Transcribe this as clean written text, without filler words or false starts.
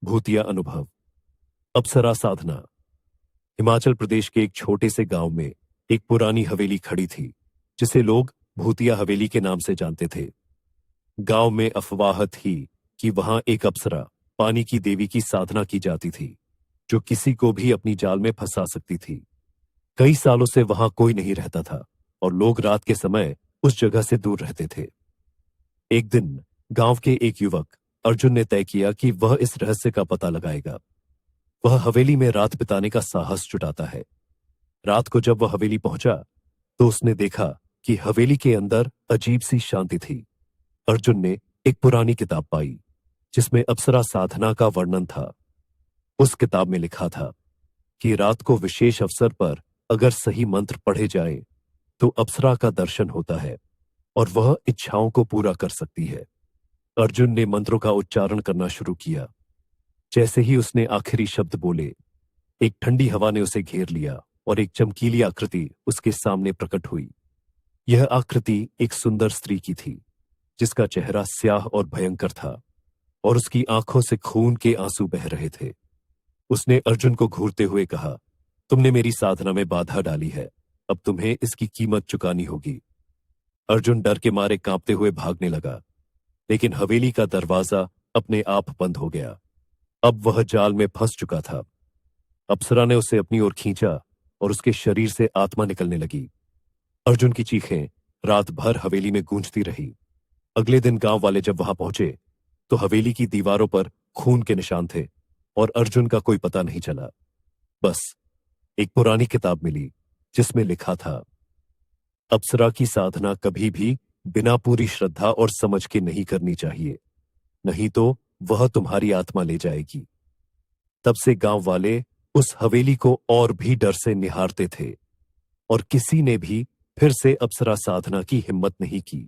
भूतिया अनुभव। अप्सरा साधना। हिमाचल प्रदेश के एक छोटे से गांव में एक पुरानी हवेली खड़ी थी, जिसे लोग भूतिया हवेली के नाम से जानते थे। गांव में अफवाह थी कि वहां एक अप्सरा, पानी की देवी की साधना की जाती थी, जो किसी को भी अपनी जाल में फंसा सकती थी। कई सालों से वहां कोई नहीं रहता था और लोग रात के समय उस जगह से दूर रहते थे। एक दिन गांव के एक युवक अर्जुन ने तय किया कि वह इस रहस्य का पता लगाएगा। वह हवेली में रात बिताने का साहस जुटाता है। रात को जब वह हवेली पहुंचा तो उसने देखा कि हवेली के अंदर अजीब सी शांति थी। अर्जुन ने एक पुरानी किताब पाई जिसमें अप्सरा साधना का वर्णन था। उस किताब में लिखा था कि रात को विशेष अवसर पर अगर सही मंत्र पढ़े जाए तो अप्सरा का दर्शन होता है और वह इच्छाओं को पूरा कर सकती है। अर्जुन ने मंत्रों का उच्चारण करना शुरू किया। जैसे ही उसने आखिरी शब्द बोले, एक ठंडी हवा ने उसे घेर लिया और एक चमकीली आकृति उसके सामने प्रकट हुई। यह आकृति एक सुंदर स्त्री की थी, जिसका चेहरा स्याह और भयंकर था और उसकी आंखों से खून के आंसू बह रहे थे। उसने अर्जुन को घूरते हुए कहा, तुमने मेरी साधना में बाधा डाली है, अब तुम्हें इसकी कीमत चुकानी होगी। अर्जुन डर के मारे कांपते हुए भागने लगा, लेकिन हवेली का दरवाजा अपने आप बंद हो गया। अब वह जाल में फंस चुका था। अप्सरा ने उसे अपनी ओर खींचा और उसके शरीर से आत्मा निकलने लगी। अर्जुन की चीखें रात भर हवेली में गूंजती रही। अगले दिन गांव वाले जब वहां पहुंचे तो हवेली की दीवारों पर खून के निशान थे और अर्जुन का कोई पता नहीं चला। बस एक पुरानी किताब मिली जिसमें लिखा था, अप्सरा की साधना कभी भी बिना पूरी श्रद्धा और समझ के नहीं करनी चाहिए, नहीं तो वह तुम्हारी आत्मा ले जाएगी। तब से गांव वाले उस हवेली को और भी डर से निहारते थे और किसी ने भी फिर से अप्सरा साधना की हिम्मत नहीं की।